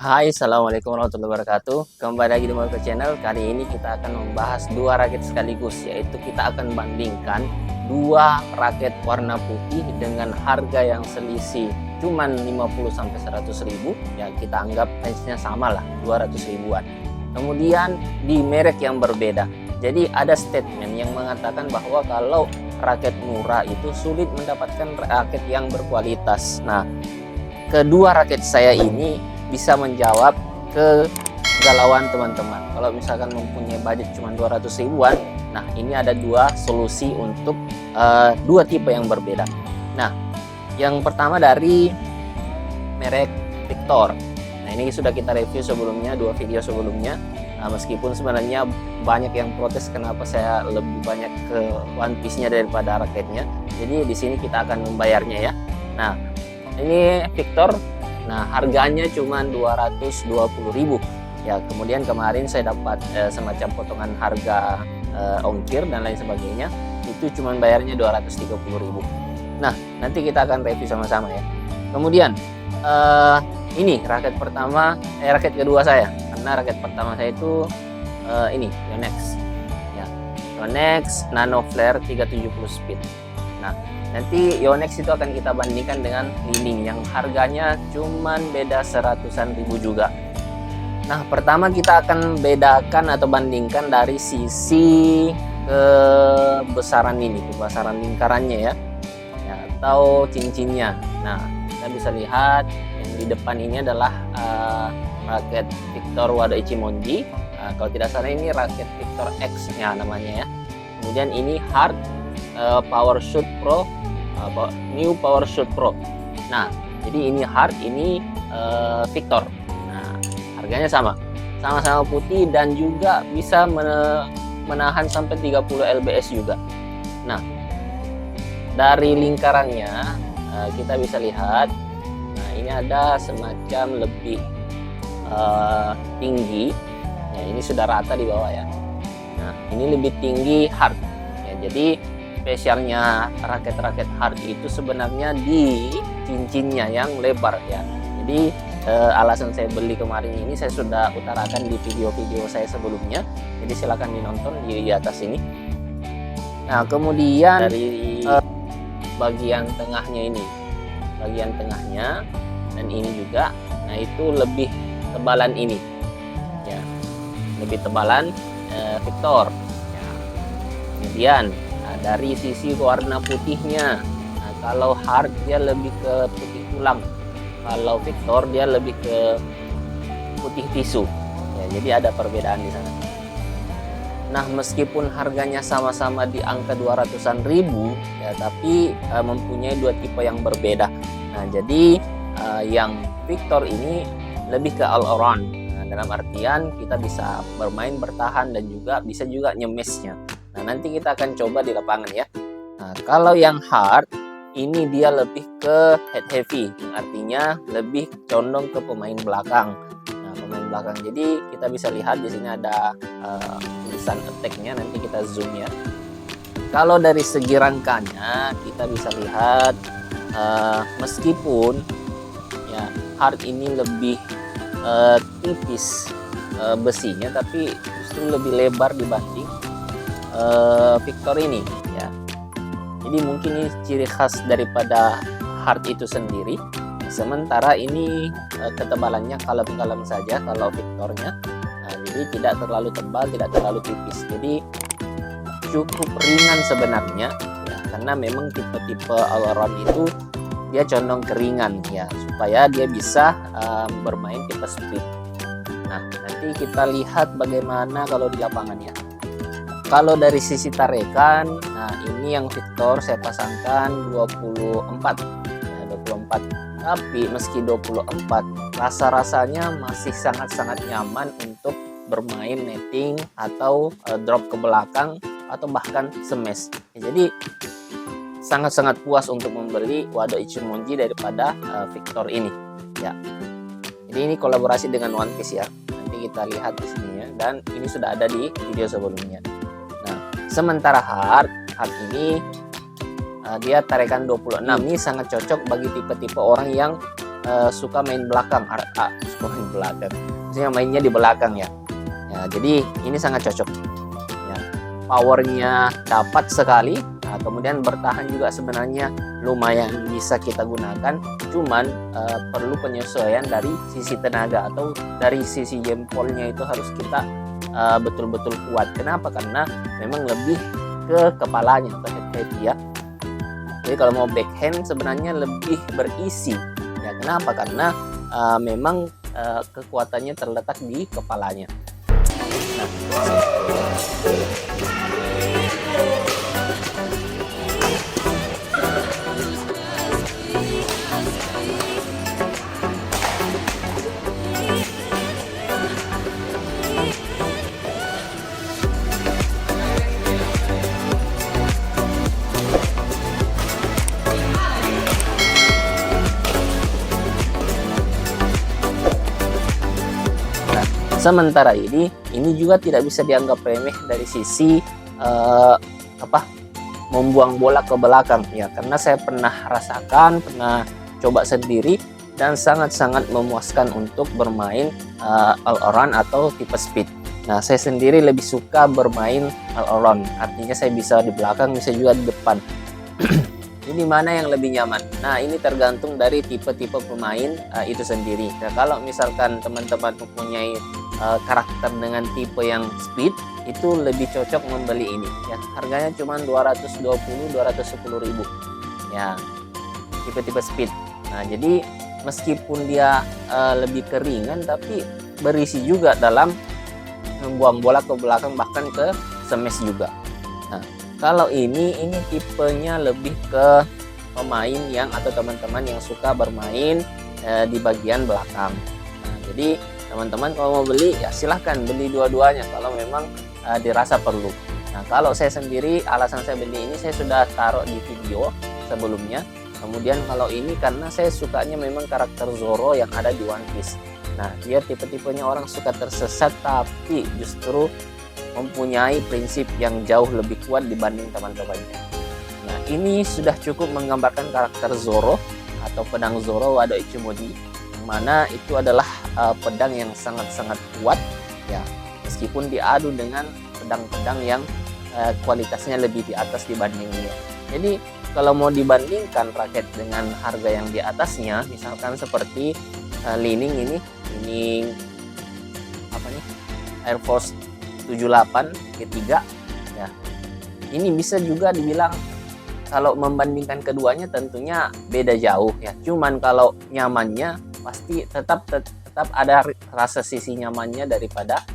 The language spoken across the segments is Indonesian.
Hai, assalamualaikum warahmatullahi wabarakatuh. Kembali lagi di Motor Channel. Kali ini kita akan membahas dua raket sekaligus, yaitu kita akan bandingkan dua raket warna putih dengan harga yang selisih cuman 50-100 ribu. Ya, kita anggap range-nya sama lah, 200 ribuan. Kemudian di merek yang berbeda. Jadi ada statement yang mengatakan bahwa kalau raket murah itu sulit mendapatkan raket yang berkualitas. Nah, kedua raket saya ini bisa menjawab kegalauan teman-teman. Kalau misalkan mempunyai budget cuma 200 ribuan, nah ini ada dua solusi untuk dua tipe yang berbeda. Nah, yang pertama dari merek Victor. Nah, ini sudah kita review sebelumnya, dua video sebelumnya. Nah, meskipun sebenarnya banyak yang protes kenapa saya lebih banyak ke One Piece-nya daripada raketnya. Jadi di sini kita akan membayarnya ya. Nah, ini Victor. Nah, harganya cuma 220.000 ya. Kemudian kemarin saya dapat semacam potongan harga ongkir dan lain sebagainya, itu cuma bayarnya 230.000. Nah, nanti kita akan review sama-sama ya. Kemudian ini raket kedua saya, karena raket pertama saya itu ini Yonex ya, Yonex Nano Flare 370 speed. Nah, nanti Yonex itu akan kita bandingkan dengan Li-Ning yang harganya cuman beda 100-an ribu juga. Nah, pertama kita akan bedakan atau bandingkan dari sisi kebesaran ini, kebesaran lingkarannya ya, atau cincinnya. Nah, kita bisa lihat yang di depan ini adalah raket Victor Wado Ichimonji. Kalau tidak salah ini raket Victor X nya namanya ya. Kemudian ini hard Powershoot Pro, New Powershoot Pro. Nah, jadi ini hard, ini Victor. Nah, harganya sama-sama putih dan juga bisa menahan sampai 30 lbs juga. Nah, dari lingkarannya kita bisa lihat, nah ini ada semacam lebih tinggi. Ya, ini sudah rata di bawah ya. Nah, ini lebih tinggi hard. Ya, jadi spesialnya raket-raket hard itu sebenarnya di cincinnya yang lebar ya. Jadi alasan saya beli kemarin ini saya sudah utarakan di video-video saya sebelumnya. Jadi silakan dinonton di atas ini. Nah, kemudian dari bagian tengahnya ini, bagian tengahnya dan ini juga, nah itu lebih tebalan ini ya, lebih tebalan Victor ya. Kemudian dari sisi warna putihnya, nah, kalau hard dia lebih ke putih tulang, kalau Victor dia lebih ke putih tisu ya, jadi ada perbedaan di sana. Nah, meskipun harganya sama-sama di angka 200-an ribu ya, tapi mempunyai dua tipe yang berbeda. Nah, jadi yang Victor ini lebih ke all around. Nah, dalam artian kita bisa bermain, bertahan dan juga bisa juga nyemesnya. Nah, nanti kita akan coba di lapangan ya. Nah, kalau yang hard ini dia lebih ke head heavy, artinya lebih condong ke pemain belakang. Nah, pemain belakang. Jadi kita bisa lihat di sini ada tulisan attack-nya, nanti kita zoom ya. Kalau dari segi rangkanya kita bisa lihat meskipun ya hard ini lebih tipis besinya, tapi justru lebih lebar dibanding Victor ini ya. Jadi mungkin ini ciri khas daripada hard itu sendiri. Sementara ini ketebalannya kalem-kalem saja kalau Victornya. Nah, jadi tidak terlalu tebal, tidak terlalu tipis. Jadi cukup ringan sebenarnya ya, karena memang tipe-tipe all around itu dia condong keringan ya, supaya dia bisa bermain tipe speed. Nah, nanti kita lihat bagaimana kalau di lapangan ya. Kalau dari sisi tarikan, nah ini yang Victor saya pasangkan 24 ya, 24. Tapi meski 24, rasa-rasanya masih sangat-sangat nyaman untuk bermain netting atau drop ke belakang atau bahkan smash ya, jadi sangat-sangat puas untuk membeli Wado Ichimonji daripada Victor ini ya. Jadi ini kolaborasi dengan One Piece ya, nanti kita lihat di sini ya, dan ini sudah ada di video sebelumnya. Sementara hard ini dia tarikan 26. Ini sangat cocok bagi tipe-tipe orang yang suka main belakang, pemain belakang. Maksudnya mainnya di belakang ya. Ya, jadi ini sangat cocok. Ya, powernya dapat sekali. Nah, kemudian bertahan juga sebenarnya lumayan bisa kita gunakan. Cuman perlu penyesuaian dari sisi tenaga atau dari sisi jempolnya itu harus kita betul-betul kuat. Kenapa? Karena memang lebih ke kepalanya atau head ya. Jadi kalau mau backhand sebenarnya lebih berisi. Ya, kenapa? Karena memang kekuatannya terletak di kepalanya. Nah, sementara ini juga tidak bisa dianggap remeh dari sisi membuang bola ke belakang ya, karena saya pernah rasakan, pernah coba sendiri dan sangat-sangat memuaskan untuk bermain all around atau tipe speed. Nah, saya sendiri lebih suka bermain all around, artinya saya bisa di belakang, bisa juga di depan. Ini mana yang lebih nyaman? Nah, ini tergantung dari tipe-tipe pemain itu sendiri. Nah, kalau misalkan teman-teman mempunyai karakter dengan tipe yang speed, itu lebih cocok membeli ini. Ya, harganya cuma 210 ribu. Ya, tipe-tipe speed. Nah, jadi meskipun dia lebih keringan, tapi berisi juga dalam membuang bola ke belakang, bahkan ke smash juga. Nah, kalau ini tipenya lebih ke pemain yang atau teman-teman yang suka bermain di bagian belakang. Nah, jadi teman-teman kalau mau beli ya silahkan beli dua-duanya kalau memang dirasa perlu. Nah, kalau saya sendiri alasan saya beli ini saya sudah taruh di video sebelumnya. Kemudian kalau ini karena saya sukanya memang karakter Zoro yang ada di One Piece. Nah, dia tipe-tipenya orang suka tersesat tapi justru mempunyai prinsip yang jauh lebih kuat dibanding teman-temannya. Nah, ini sudah cukup menggambarkan karakter Zoro atau pedang Zoro Wado Ichimodi, yang mana itu adalah pedang yang sangat-sangat kuat ya, meskipun diadu dengan pedang-pedang yang kualitasnya lebih di atas dibanding dia. Jadi kalau mau dibandingkan raket dengan harga yang di atasnya, misalkan seperti Li-Ning Air Force 78 G3 ya. Ini bisa juga dibilang kalau membandingkan keduanya tentunya beda jauh ya. Cuman kalau nyamannya pasti tetap ada rasa sisi nyamannya daripada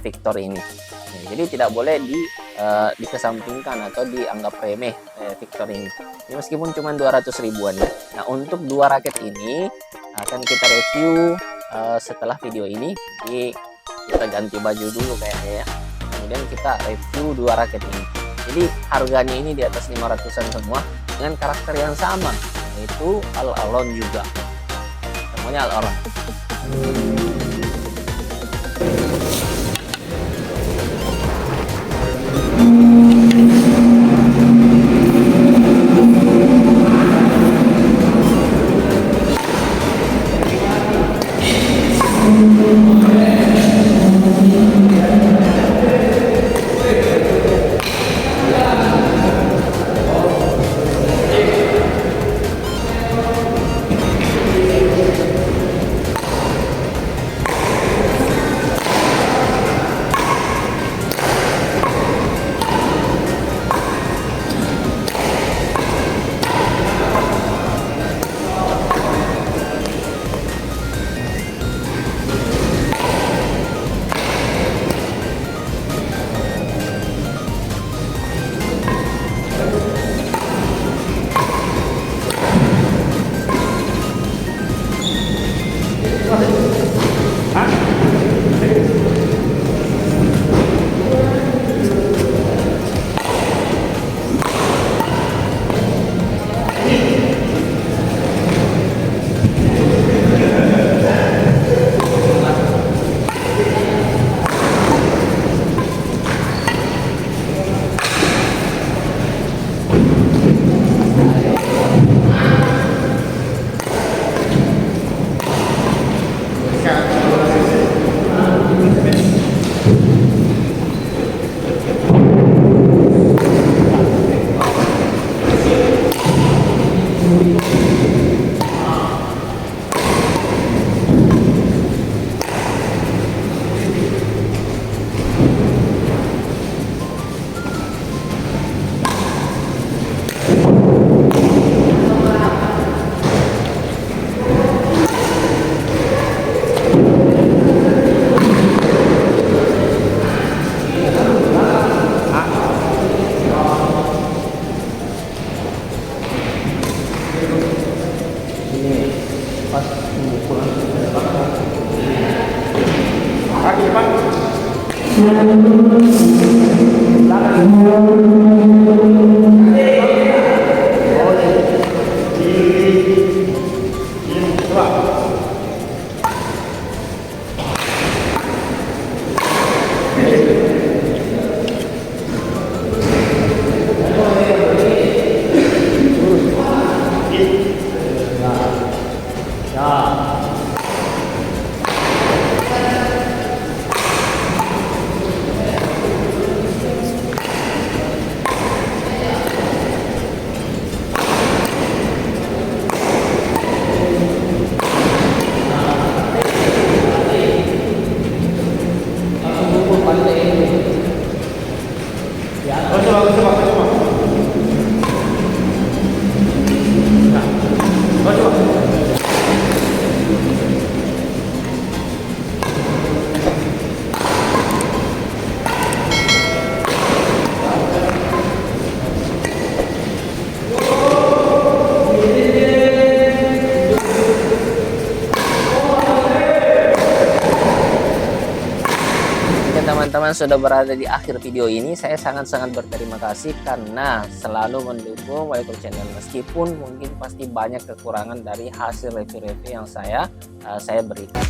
Victor ini. Ya, jadi tidak boleh dikesampingkan atau dianggap remeh Victor ini. Ya, meskipun cuma 200 ribuan ya. Nah, untuk dua raket ini akan kita review setelah video ini. Jadi kita ganti baju dulu kayaknya ya, kemudian kita review dua raket ini. Jadi harganya ini di atas 500-an semua dengan karakter yang sama, yaitu all around juga, semuanya all around. Teman-teman sudah berada di akhir video ini. Saya sangat-sangat berterima kasih karena selalu mendukung Waikur Channel, meskipun mungkin pasti banyak kekurangan dari hasil review-review yang saya berikan.